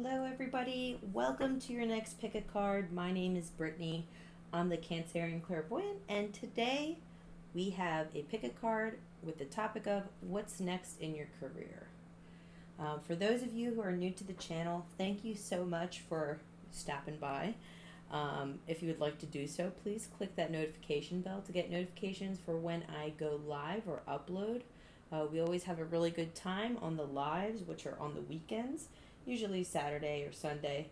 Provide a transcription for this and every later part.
Hello everybody, welcome to your next pick a card. My name is Brittany. I'm the Cancerian Clairvoyant, and today we have a pick a card with the topic of what's next in your career. For those of you who are new to the channel, thank you so much for stopping by. If you would like to do so, please click that notification bell to get notifications for when I go live or upload. We always have a really good time on the lives, which are on the weekends, usually Saturday or Sunday.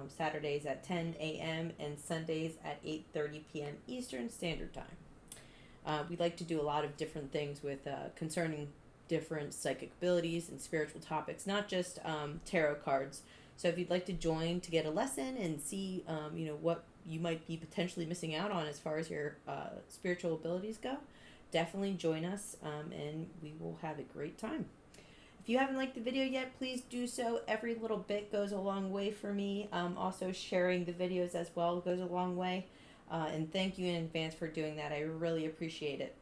Saturdays at 10 a.m. and Sundays at 8:30 p.m. Eastern Standard Time. We like to do a lot of different things with concerning different psychic abilities and spiritual topics, not just tarot cards. So if you'd like to join to get a lesson and see, what you might be potentially missing out on as far as your spiritual abilities go, definitely join us, and we will have a great time. If you haven't liked the video yet, please do so. Every little bit goes a long way for me. Also, sharing the videos as well goes a long way. And thank you in advance for doing that. I really appreciate it.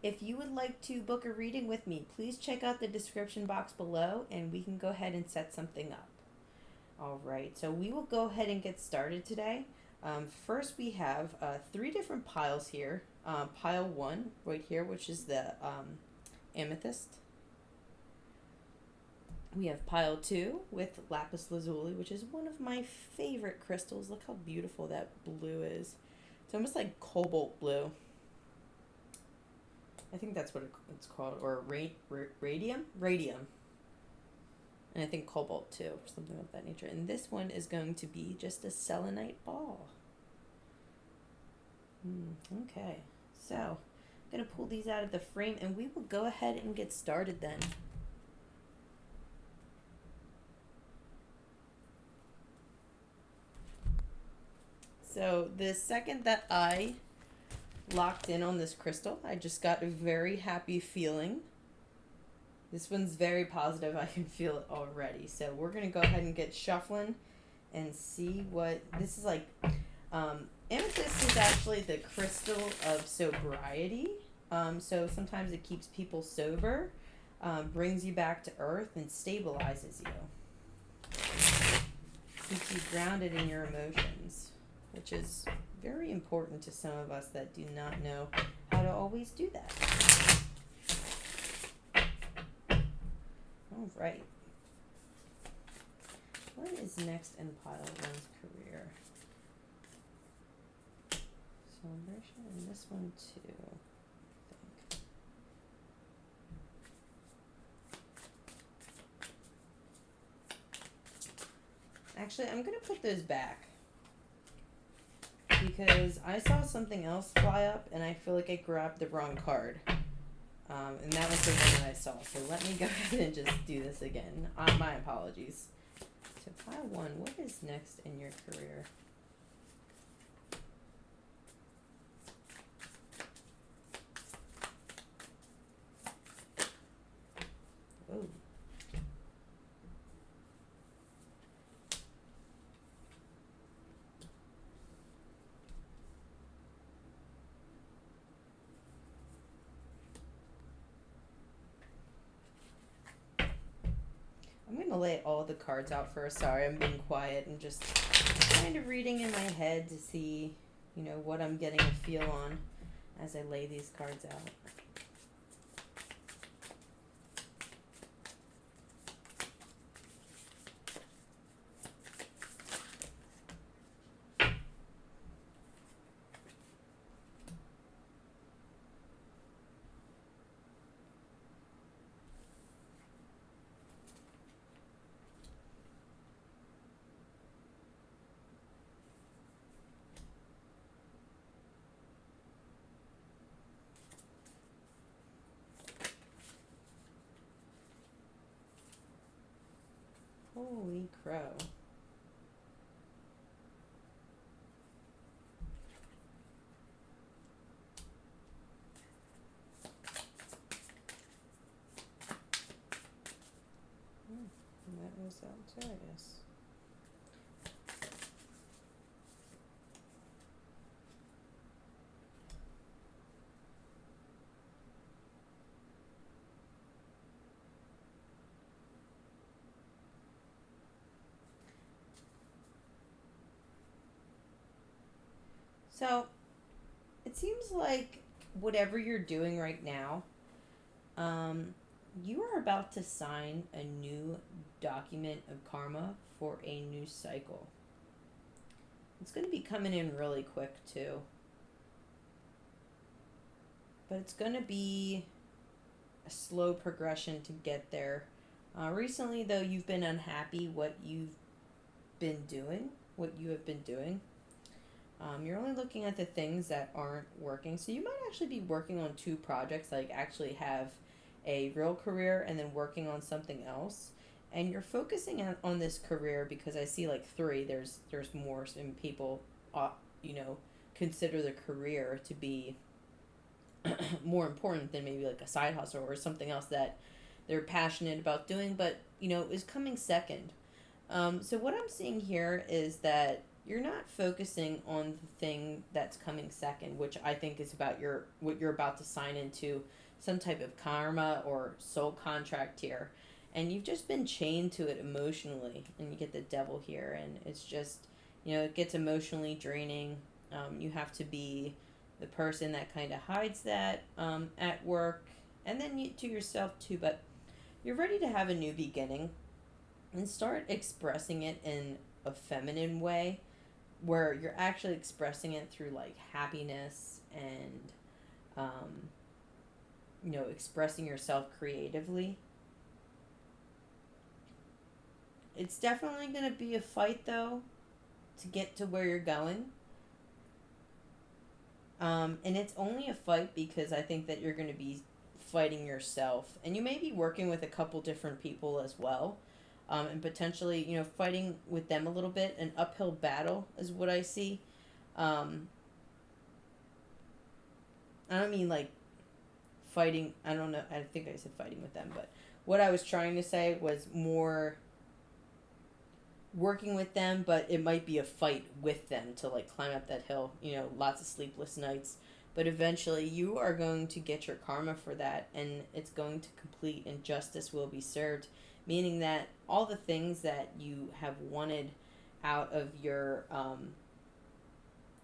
If you would like to book a reading with me, please check out the description box below and we can go ahead and set something up. All right, so we will go ahead and get started today. First, we have 3 different piles here. Pile 1 right here, which is the amethyst. We have pile 2 with lapis lazuli, which is one of my favorite crystals. Look how beautiful that blue is. It's almost like cobalt blue. I think that's what it's called, or radium? Radium. And I think cobalt too, or something of that nature. And this one is going to be just a selenite ball. Okay, so I'm going to pull these out of the frame and we will go ahead and get started then. So the second that I locked in on this crystal, I just got a very happy feeling. This one's very positive. I can feel it already. So we're going to go ahead and get shuffling and see what this is like. Amethyst is actually the crystal of sobriety. So sometimes it keeps people sober, brings you back to earth, and stabilizes you. Keeps you grounded in your emotions, which is very important to some of us that do not know how to always do that. All right. What is next in pile 1's career? Celebration, and this one too, I think. Actually, I'm going to put those back because I saw something else fly up and I feel like I grabbed the wrong card. And that was the one that I saw. So let me go ahead and just do this again. My apologies. So pile 1, what is next in your career? Oh. I'm going to lay all the cards out first. Sorry, I'm being quiet and just kind of reading in my head to see, what I'm getting a feel on as I lay these cards out. Holy crow. That was out too, I guess. So it seems like whatever you're doing right now, um, you are about to sign a new document of karma for a new cycle. It's going to be coming in really quick too, but it's going to be a slow progression to get there. Recently, though, you've been unhappy what you have been doing. You're only looking at the things that aren't working. So you might actually be working on two projects, like actually have a real career and then working on something else. And you're focusing on this career because I see like three. There's more. Some people, you know, consider the career to be more important than maybe like a side hustle or something else that they're passionate about doing, but is coming second. So what I'm seeing here is that you're not focusing on the thing that's coming second, which I think is about what you're about to sign into some type of karma or soul contract here. And you've just been chained to it emotionally, and you get the devil here, and it's just, it gets emotionally draining. You have to be the person that kind of hides that at work, and then to yourself too. But you're ready to have a new beginning and start expressing it in a feminine way where you're actually expressing it through like happiness and expressing yourself creatively. It's definitely going to be a fight though to get to where you're going. And it's only a fight because I think that you're going to be fighting yourself, and you may be working with a couple different people as well, and potentially fighting with them a little bit. An uphill battle is what I see. um, I don't mean like fighting, I don't know, I think I said fighting with them, but what I was trying to say was more working with them, but it might be a fight with them to like climb up that hill, lots of sleepless nights. But eventually you are going to get your karma for that, and it's going to complete and justice will be served, meaning that all the things that you have wanted out of your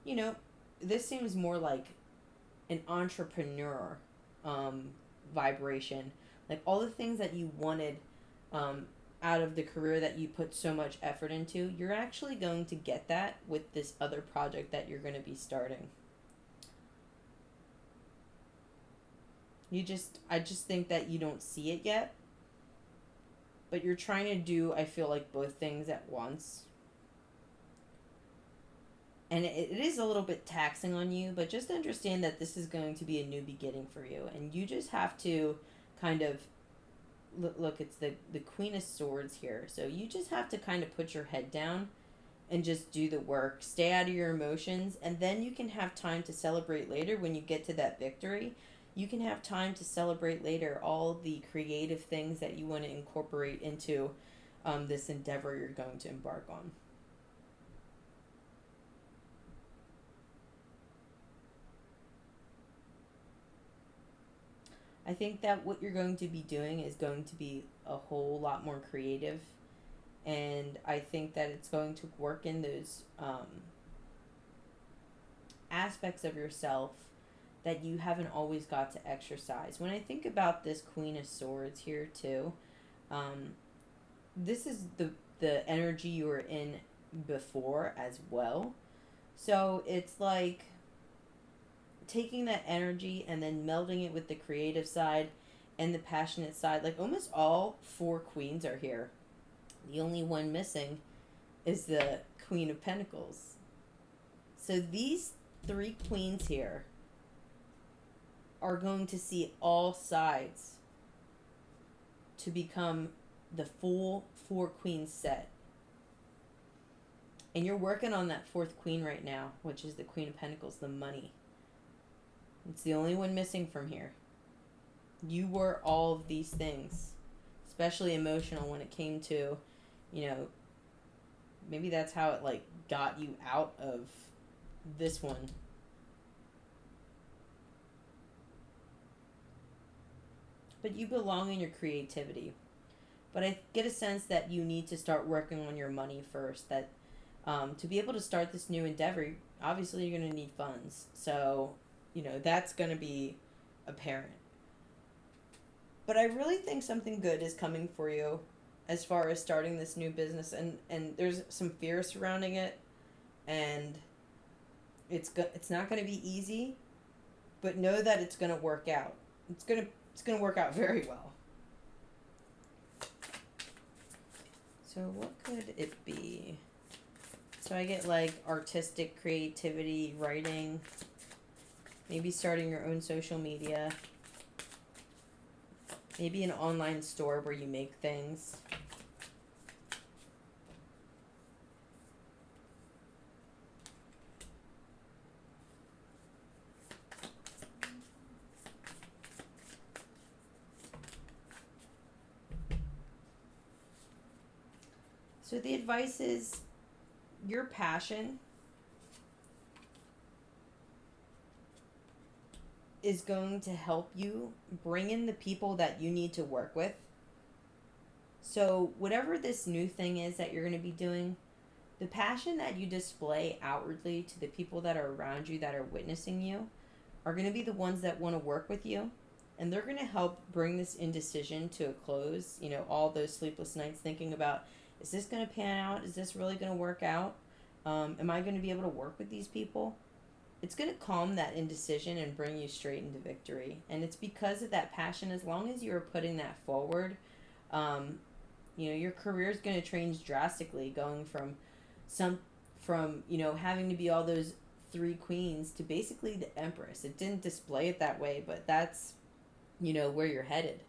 you know this seems more like an entrepreneur um, vibration, like all the things that you wanted um, out of the career that you put so much effort into, you're actually going to get that with this other project that you're going to be starting. I just think that you don't see it yet, but you're trying to do, I feel like, both things at once. And it is a little bit taxing on you, but just understand that this is going to be a new beginning for you, and you just have to kind of look, it's the Queen of Swords here, so you just have to kind of put your head down and just do the work, stay out of your emotions, and then you can have time to celebrate later. When you get to that victory, you can have time to celebrate later all the creative things that you want to incorporate into this endeavor you're going to embark on. I think that what you're going to be doing is going to be a whole lot more creative, and I think that it's going to work in those aspects of yourself that you haven't always got to exercise. When I think about this Queen of Swords here too, um, this is the energy you were in before as well. So it's like taking that energy and then melding it with the creative side and the passionate side. Like almost all four queens are here. The only one missing is the Queen of Pentacles. So these three queens here are going to see all sides to become the full four queens set. And you're working on that fourth queen right now, which is the Queen of Pentacles, the money. It's the only one missing from here. You were all of these things, especially emotional when it came to, you know, maybe that's how it like got you out of this one. But you belong in your creativity. But I get a sense that you need to start working on your money first. That To be able to start this new endeavor, obviously you're going to need funds. So, that's going to be apparent. But I really think something good is coming for you as far as starting this new business, and there's some fear surrounding it, and it's not going to be easy, but know that it's going to work out. It's going to work out very well. So what could it be? So I get like artistic creativity, writing, maybe starting your own social media, maybe an online store where you make things. So the advice is your passion is going to help you bring in the people that you need to work with. So, whatever this new thing is that you're going to be doing, the passion that you display outwardly to the people that are around you that are witnessing you are going to be the ones that want to work with you. And they're going to help bring this indecision to a close. All those sleepless nights thinking about, is this going to pan out? Is this really going to work out? Am I going to be able to work with these people? It's going to calm that indecision and bring you straight into victory. And it's because of that passion. As long as you're putting that forward, your career is going to change drastically, going from having to be all those three queens to basically the empress. It didn't display it that way, but that's where you're headed.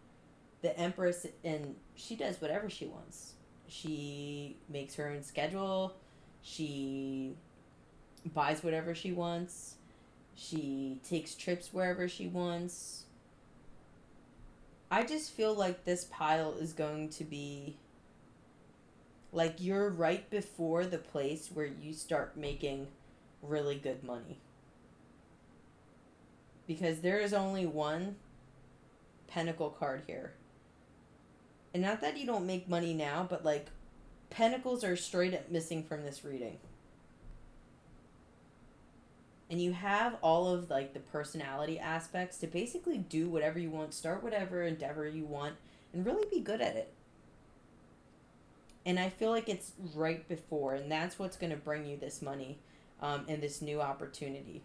The empress, and she does whatever she wants. She makes her own schedule. She buys whatever she wants. She takes trips wherever she wants. I just feel like this pile is going to be like you're right before the place where you start making really good money. Because there is only one pentacle card here. And not that you don't make money now, but like pentacles are straight up missing from this reading. And you have all of like the personality aspects to basically do whatever you want, start whatever endeavor you want, and really be good at it. And I feel like it's right before, and that's what's going to bring you this money and this new opportunity.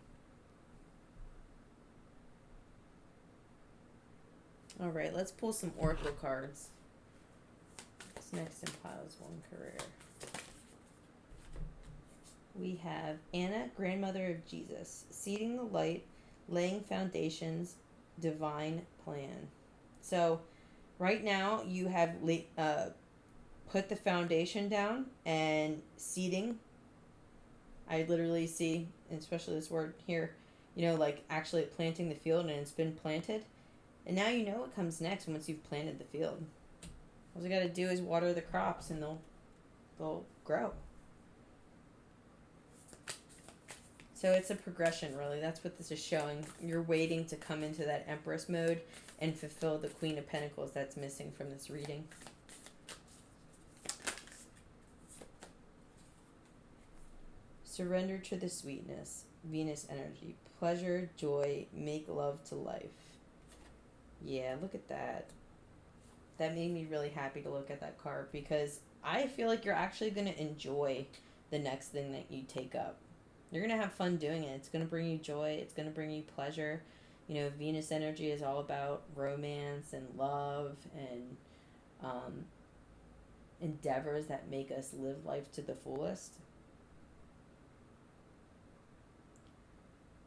All right, let's pull some oracle cards. What's next in piles one career? We have Anna, grandmother of Jesus, seeding the light, laying foundations, divine plan. So right now you have put the foundation down and seeding. I literally see, especially this word here, like actually planting the field, and it's been planted. And now you know what comes next once you've planted the field. All you got to do is water the crops and they'll grow. So it's a progression, really. That's what this is showing. You're waiting to come into that Empress mode and fulfill the Queen of Pentacles that's missing from this reading. Surrender to the sweetness, Venus energy, pleasure, joy, make love to life. Yeah, look at that. That made me really happy to look at that card because I feel like you're actually going to enjoy the next thing that you take up. You're going to have fun doing it. It's going to bring you joy. It's going to bring you pleasure. Venus energy is all about romance and love and endeavors that make us live life to the fullest.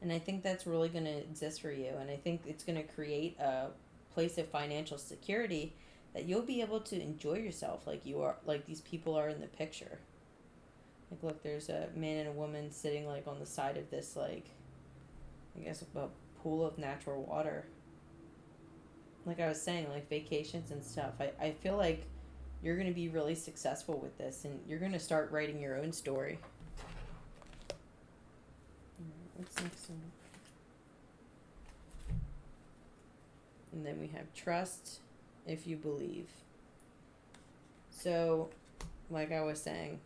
And I think that's really going to exist for you. And I think it's going to create a place of financial security that you'll be able to enjoy yourself like you are, like these people are in the picture. Like, look, there's a man and a woman sitting, like, on the side of this, like, I guess a pool of natural water. Like I was saying, like, vacations and stuff. I feel like you're going to be really successful with this, and you're going to start writing your own story. What's next one? And then we have trust if you believe. So, like I was saying,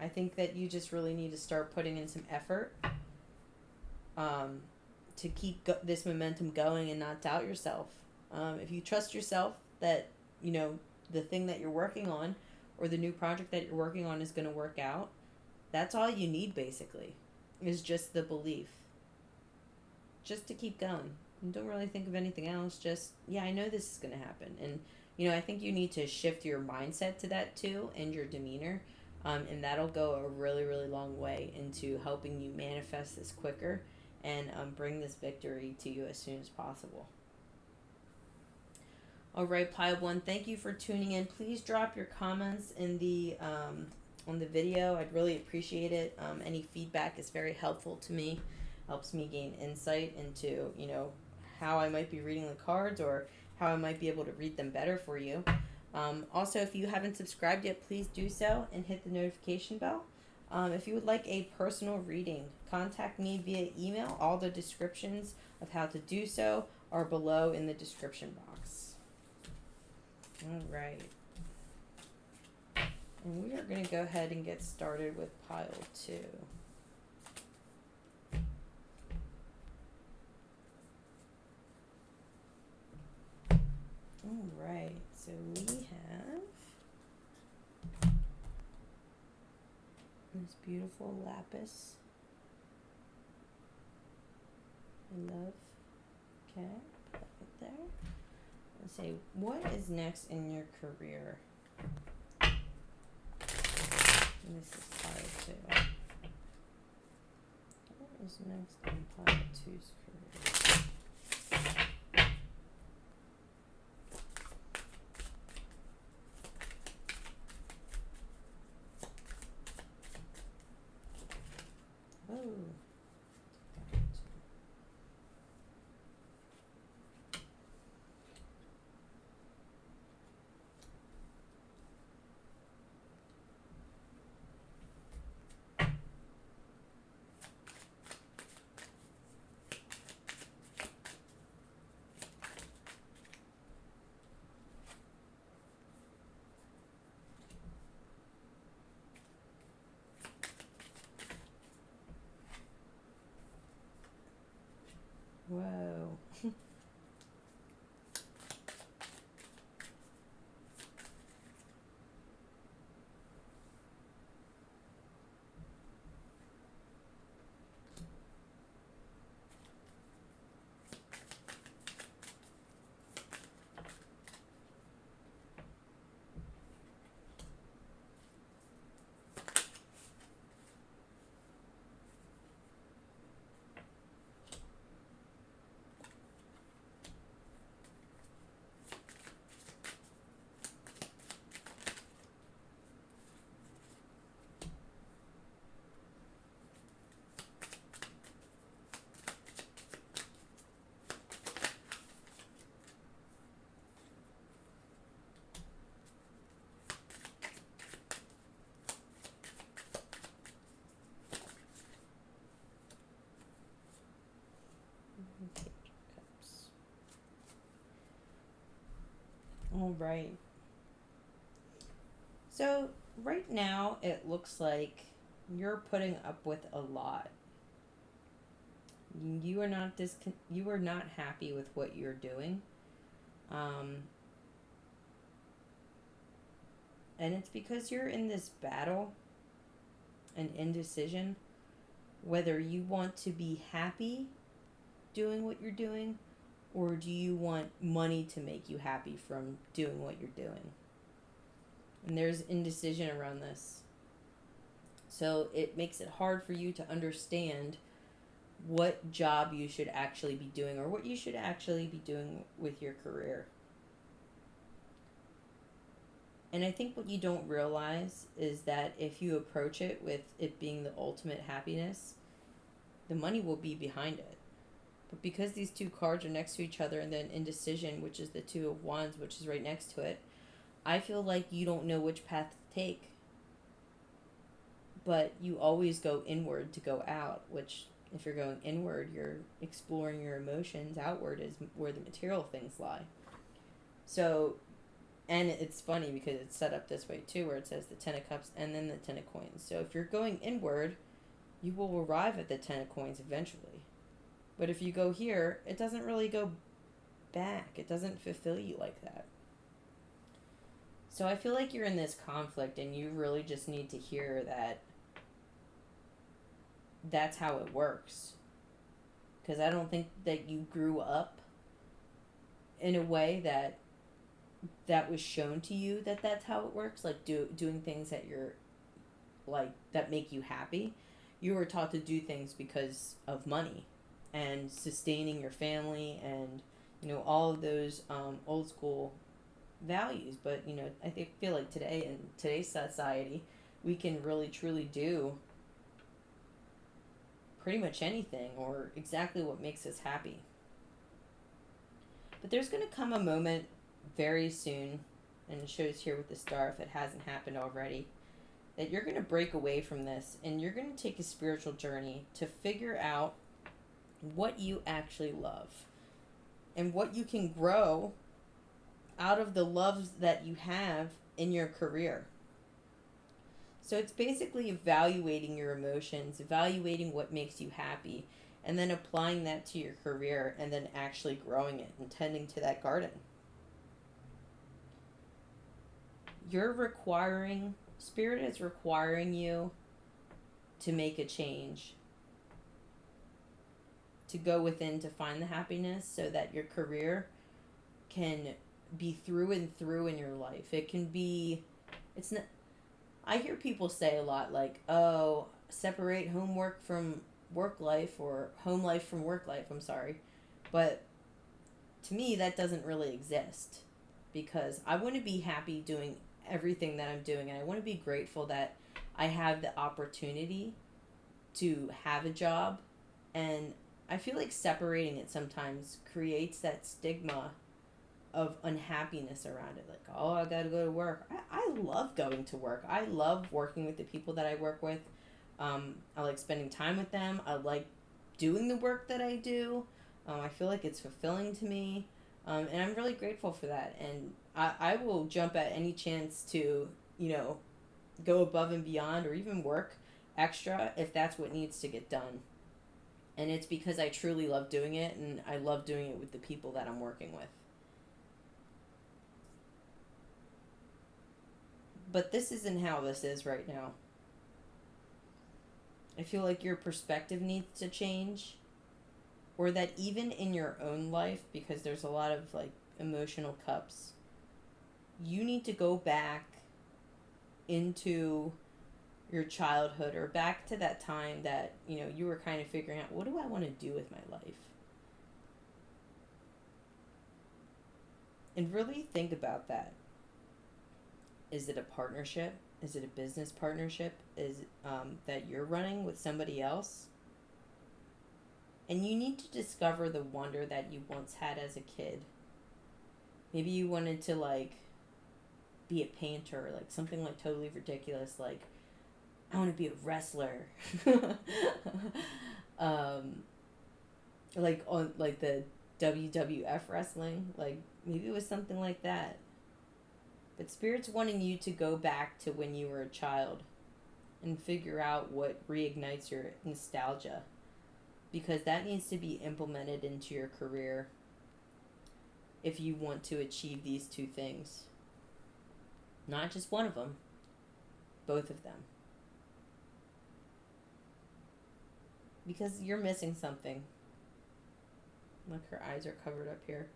I think that you just really need to start putting in some effort to keep this momentum going and not doubt yourself. If you trust yourself that, you know, the thing that you're working on or the new project that you're working on is going to work out, that's all you need basically, is just the belief. Just to keep going. And don't really think of anything else. Just, yeah, I know this is going to happen. And, you know, I think you need to shift your mindset to that too and your demeanor. And that'll go a really, really long way into helping you manifest this quicker and bring this victory to you as soon as possible. All right, Pile One, thank you for tuning in. Please drop your comments in the on the video. I'd really appreciate it. Any feedback is very helpful to me. Helps me gain insight into, you know, how I might be reading the cards or how I might be able to read them better for you. Also, if you haven't subscribed yet, please do so and hit the notification bell. If you would like a personal reading, contact me via email. All the descriptions of how to do so are below in the description box. All right. And we are going to go ahead and get started with pile 2. All right. So we have this beautiful lapis. I love. Okay. Put that right there. Let's say, what is next in your career? And this is pile 2. What is next in pile 2's career? Oh. Whoa. All right. So right now it looks like you're putting up with a lot. You are not you are not happy with what you're doing. And it's because you're in this battle and indecision whether you want to be happy doing what you're doing, or do you want money to make you happy from doing what you're doing? And there's indecision around this. So it makes it hard for you to understand what job you should actually be doing or what you should actually be doing with your career. And I think what you don't realize is that if you approach it with it being the ultimate happiness, the money will be behind it. But because these two cards are next to each other and then indecision, which is the Two of Wands, which is right next to it, I feel like you don't know which path to take. But you always go inward to go out, which if you're going inward, you're exploring your emotions. Outward is where the material things lie. So And it's funny because it's set up this way too, where it says the Ten of Cups and then the Ten of Coins. So if you're going inward, you will arrive at the Ten of Coins eventually. But if you go here, it doesn't really go back. It doesn't fulfill you like that. So I feel like you're in this conflict and you really just need to hear that that's how it works. Because I don't think that you grew up in a way that was shown to you that that's how it works, like doing things that you're like that make you happy. You were taught to do things because of money and sustaining your family and all of those old school values. But feel like today, in today's society, we can really truly do pretty much anything or exactly what makes us happy. But there's going to come a moment very soon, and it shows here with the star if it hasn't happened already, that you're going to break away from this and you're going to take a spiritual journey to figure out what you actually love and what you can grow out of the loves that you have in your career. So it's basically evaluating your emotions, evaluating what makes you happy, and then applying that to your career and then actually growing it and tending to that garden. Spirit is requiring you to make a change, to go within to find the happiness so that your career can be through and through in your life. It's not, I hear people say a lot like, oh, separate homework from work life or home life from work life, I'm sorry. But to me, that doesn't really exist because I want to be happy doing everything that I'm doing, and I want to be grateful that I have the opportunity to have a job. And I feel like separating it sometimes creates that stigma of unhappiness around it. Like, oh, I gotta go to work. I love going to work. I love working with the people that I work with. I like spending time with them. I like doing the work that I do. I feel like it's fulfilling to me. And I'm really grateful for that. And I will jump at any chance to, go above and beyond or even work extra if that's what needs to get done. And it's because I truly love doing it, and I love doing it with the people that I'm working with. But this isn't how this is right now. I feel like your perspective needs to change, or that even in your own life, because there's a lot of like emotional cups, you need to go back into your childhood or back to that time that you were kind of figuring out, what do I want to do with my life? And really think about that. Is it a partnership? Is it a business partnership? Is that you're running with somebody else? And you need to discover the wonder that you once had as a kid. Maybe you wanted to be a painter, something totally ridiculous, I want to be a wrestler. On the WWF wrestling, maybe it was something like that. But Spirit's wanting you to go back to when you were a child and figure out what reignites your nostalgia, because that needs to be implemented into your career if you want to achieve these two things. Not just one of them, both of them. Because you're missing something. Look, her eyes are covered up here.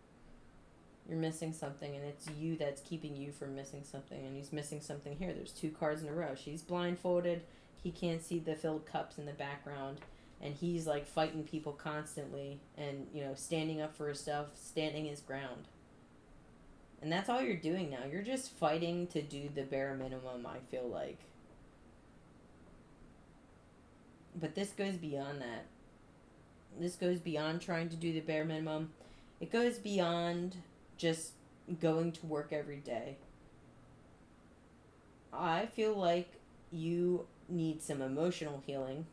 You're missing something, and it's you that's keeping you from missing something. And he's missing something here. There's 2 cards in a row. She's blindfolded. He can't see the filled cups in the background. And he's fighting people constantly and, standing up for himself, standing his ground. And that's all you're doing now. You're just fighting to do the bare minimum, I feel like. But this goes beyond that. This goes beyond trying to do the bare minimum. It goes beyond just going to work every day. I feel like you need some emotional healing.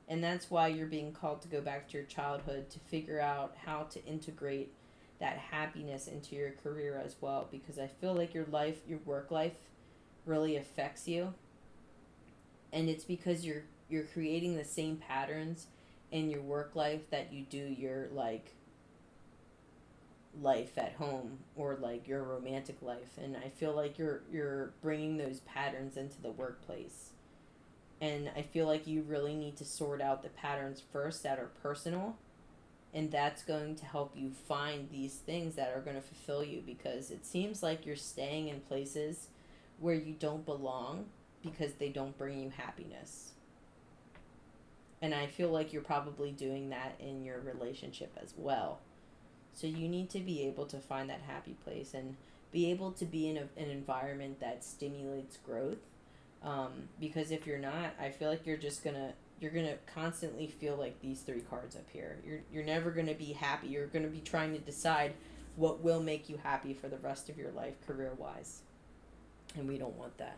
And that's why you're being called to go back to your childhood to figure out how to integrate that happiness into your career as well, because I feel like your work life really affects you, and it's because you're creating the same patterns in your work life that you do your like life at home, or like your romantic life. And I feel like you're bringing those patterns into the workplace, and I feel like you really need to sort out the patterns first that are personal, and that's going to help you find these things that are going to fulfill you, because it seems like you're staying in places where you don't belong because they don't bring you happiness. And I feel like you're probably doing that in your relationship as well. So you need to be able to find that happy place and be able to be in an environment that stimulates growth. Because if you're not, I feel like you're gonna constantly feel like these three cards up here. You're never gonna be happy. You're gonna be trying to decide what will make you happy for the rest of your life, career wise, and we don't want that.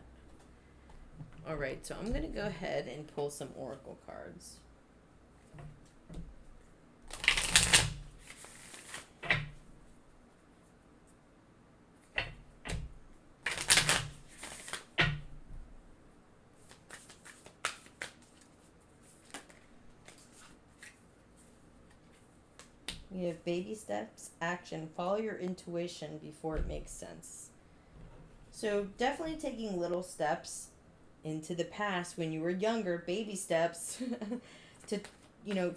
All right, so I'm gonna go ahead and pull some oracle cards. We have baby steps, action, follow your intuition before it makes sense. So definitely taking little steps into the past when you were younger, baby steps, to,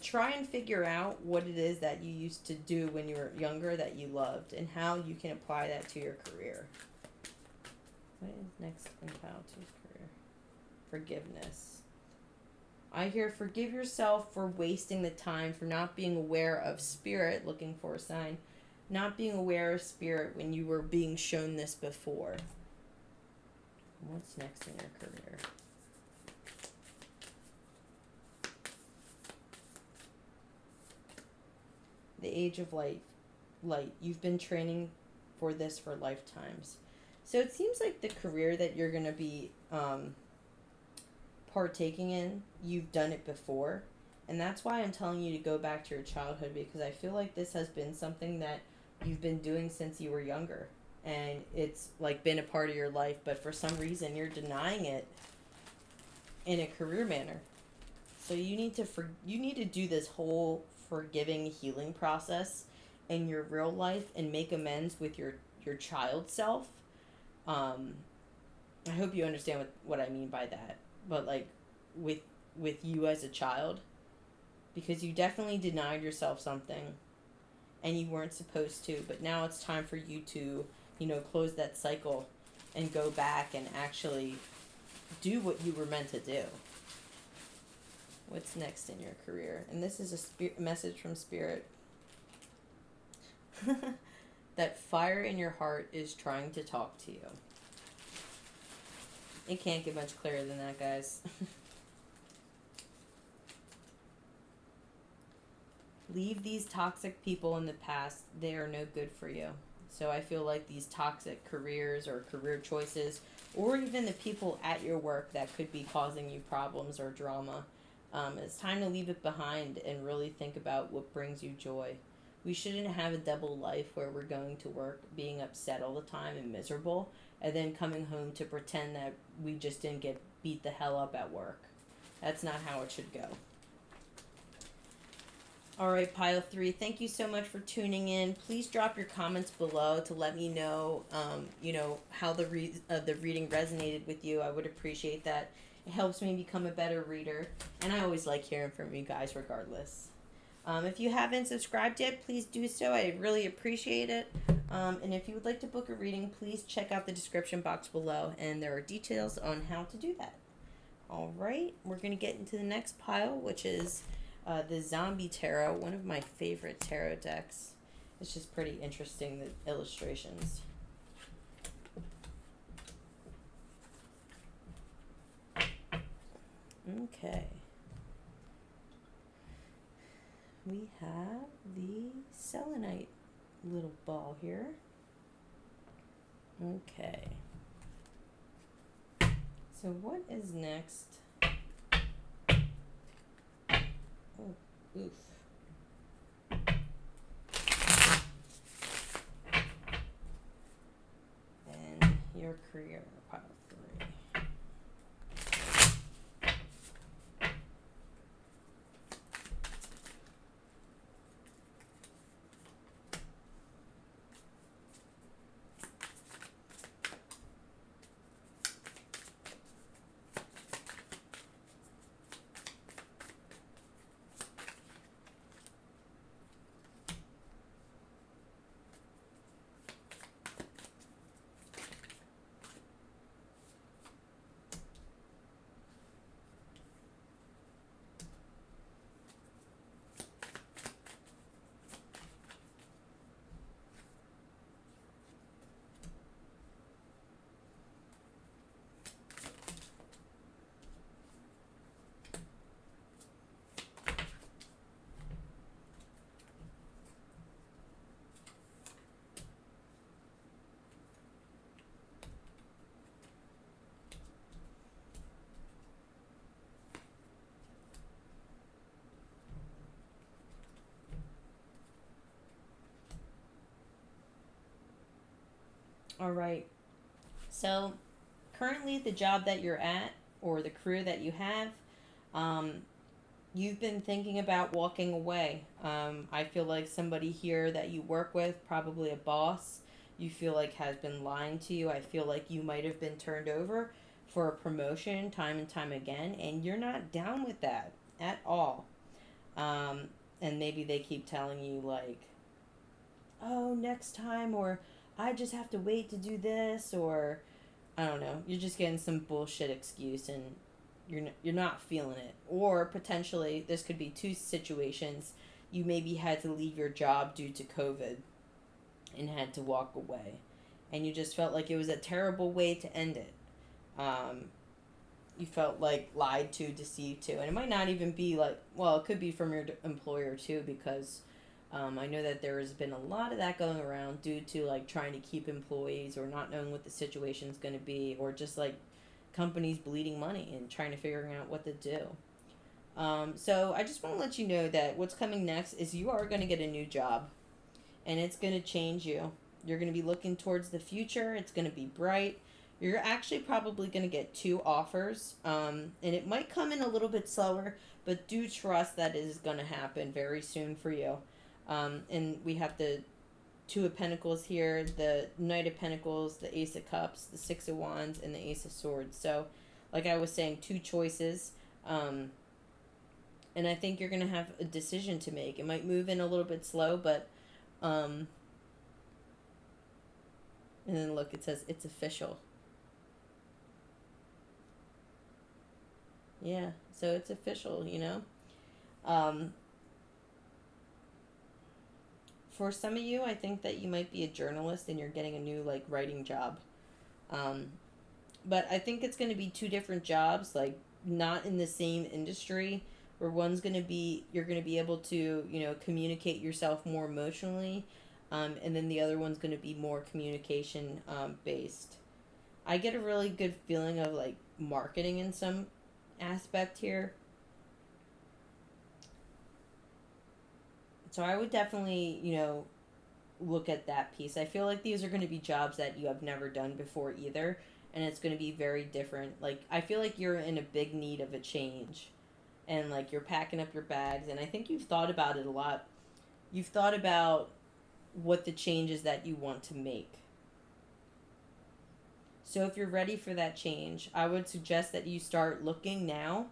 try and figure out what it is that you used to do when you were younger that you loved, and how you can apply that to your career. What is next in pile to career? Forgiveness. I hear forgive yourself for wasting the time, for not being aware of spirit, looking for a sign, not being aware of spirit when you were being shown this before. What's next in your career? The age of light. You've been training for this for lifetimes. So it seems like the career that you're going to be partaking in, you've done it before, and that's why I'm telling you to go back to your childhood, because I feel like this has been something that you've been doing since you were younger, and it's like been a part of your life, but for some reason you're denying it in a career manner. So you need to do this whole forgiving healing process in your real life and make amends with your child self. I hope you understand what I mean by that. But like with you as a child, because you definitely denied yourself something and you weren't supposed to, but now it's time for you to, close that cycle and go back and actually do what you were meant to do. What's next in your career? And this is a message from Spirit. That fire in your heart is trying to talk to you. It can't get much clearer than that, guys. Leave these toxic people in the past. They are no good for you. So I feel like these toxic careers or career choices, or even the people at your work that could be causing you problems or drama, it's time to leave it behind and really think about what brings you joy. We shouldn't have a double life where we're going to work being upset all the time and miserable, and then coming home to pretend that we just didn't get beat the hell up at work. That's not how it should go. All right, pile 3, thank you so much for tuning in. Please drop your comments below to let me know, how the reading resonated with you. I would appreciate that. It helps me become a better reader, and I always like hearing from you guys regardless. If you haven't subscribed yet, please do so. I really appreciate it. And if you would like to book a reading, please check out the description box below, and there are details on how to do that. All right, we're going to get into the next pile, which is the Zombie Tarot, one of my favorite tarot decks. It's just pretty interesting, the illustrations. Okay. We have the selenite little ball here. Okay. So what is next? Oh, oof. your career, pile 3. All right. So, currently, the job that you're at or the career that you have, um, you've been thinking about walking away. I feel like somebody here that you work with, probably a boss, you feel like has been lying to you. I feel like you might have been turned over for a promotion time and time again, and you're not down with that at all. Um, and maybe they keep telling you, like, oh, next time, or I just have to wait to do this, or I don't know, you're just getting some bullshit excuse and you're not feeling it. Or potentially this could be two situations. You maybe had to leave your job due to COVID and had to walk away. And you just felt like it was a terrible way to end it. Um, you felt like lied to, deceived to. And it might not even be like, well, it could be from your employer too, because I know that there has been a lot of that going around due to like trying to keep employees or not knowing what the situation is going to be, or just like companies bleeding money and trying to figure out what to do. So I just want to let you know that what's coming next is you are going to get a new job, and it's going to change you. You're going to be looking towards the future. It's going to be bright. You're actually probably going to get 2 offers, and it might come in a little bit slower, but do trust that it is going to happen very soon for you. And we have the 2 of Pentacles here, the Knight of Pentacles, the Ace of Cups, the 6 of Wands, and the Ace of Swords. So, like I was saying, 2 choices. And I think you're going to have a decision to make. It might move in a little bit slow, but... and then look, it says it's official. Yeah, so it's official, you know? For some of you, I think that you might be a journalist and you're getting a new, like, writing job. Um, but I think it's going to be 2 different jobs, like, not in the same industry, where one's going to be, you're going to be able to, you know, communicate yourself more emotionally, and then the other one's going to be more communication based. I get a really good feeling of, like, marketing in some aspect here. So I would definitely, you know, look at that piece. I feel like these are going to be jobs that you have never done before either, and it's going to be very different. Like, I feel like you're in a big need of a change, and like you're packing up your bags, and I think you've thought about it a lot. You've thought about what the changes that you want to make. So if you're ready for that change, I would suggest that you start looking now.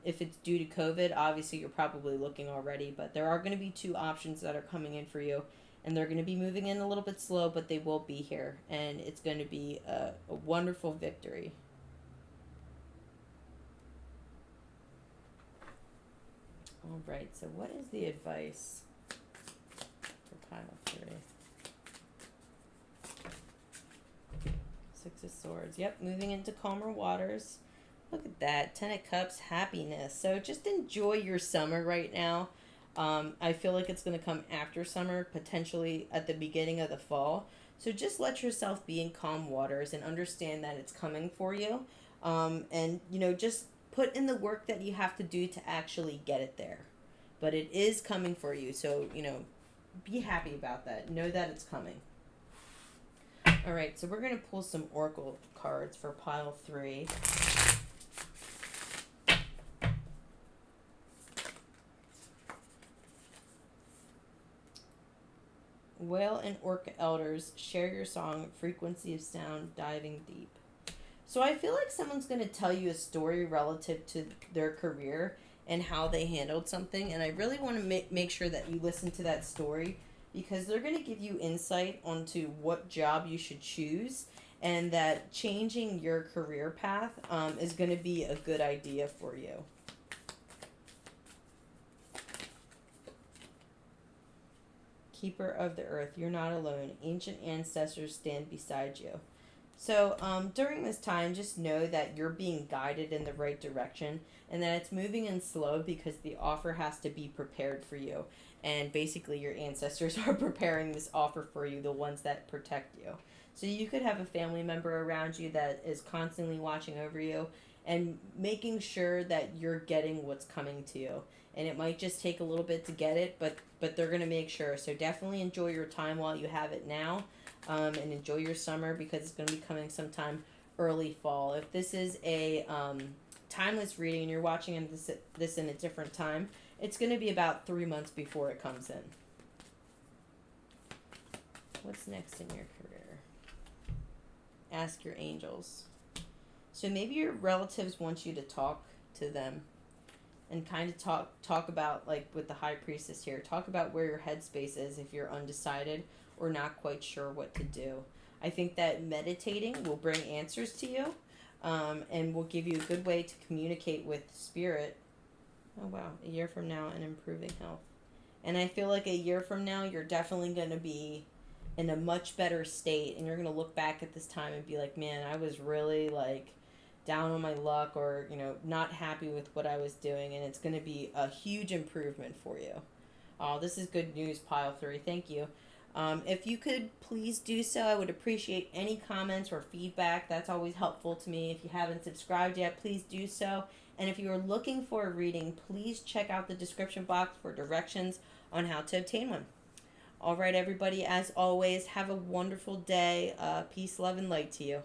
If it's due to COVID, obviously you're probably looking already, but there are going to be 2 options that are coming in for you, and they're going to be moving in a little bit slow, but they will be here, and it's going to be a wonderful victory. All right, so what is the advice for pile 3? 6 of Swords. Yep, moving into calmer waters. Look at that. 10 of Cups, happiness. So just enjoy your summer right now. I feel like it's going to come after summer, potentially at the beginning of the fall. So just let yourself be in calm waters and understand that it's coming for you. And, you know, just put in the work that you have to do to actually get it there. But it is coming for you. So, you know, be happy about that. Know that it's coming. All right, so we're going to pull some oracle cards for pile 3. Whale and orca elders, share your song, frequency of sound, diving deep. So I feel like someone's going to tell you a story relative to their career and how they handled something. And I really want to make sure that you listen to that story, because they're going to give you insight onto what job you should choose, and that changing your career path is going to be a good idea for you. Keeper of the earth, you're not alone. Ancient ancestors stand beside you. So during this time, just know that you're being guided in the right direction, and that it's moving in slow because the offer has to be prepared for you. And basically, your ancestors are preparing this offer for you, the ones that protect you. So you could have a family member around you that is constantly watching over you and making sure that you're getting what's coming to you. And it might just take a little bit to get it, but they're going to make sure. So definitely enjoy your time while you have it now. And enjoy your summer, because it's going to be coming sometime early fall. If this is a timeless reading and you're watching this in a different time, it's going to be about 3 months before it comes in. What's next in your career? Ask your angels. So maybe your relatives want you to talk to them and kind of talk about, like with the High Priestess here, talk about where your headspace is if you're undecided or not quite sure what to do. I think that meditating will bring answers to you, and will give you a good way to communicate with spirit. Oh wow, a year from now and improving health. And I feel like a year from now, you're definitely going to be in a much better state, and you're going to look back at this time and be like, man, I was really like down on my luck, or not happy with what I was doing, and it's going to be a huge improvement for you. Oh, this is good news, pile 3. Thank you. If you could please do so, I would appreciate any comments or feedback. That's always helpful to me. If you haven't subscribed yet, please do so. And if you are looking for a reading, please check out the description box for directions on how to obtain one. All right, everybody, as always, have a wonderful day. Peace, love, and light to you.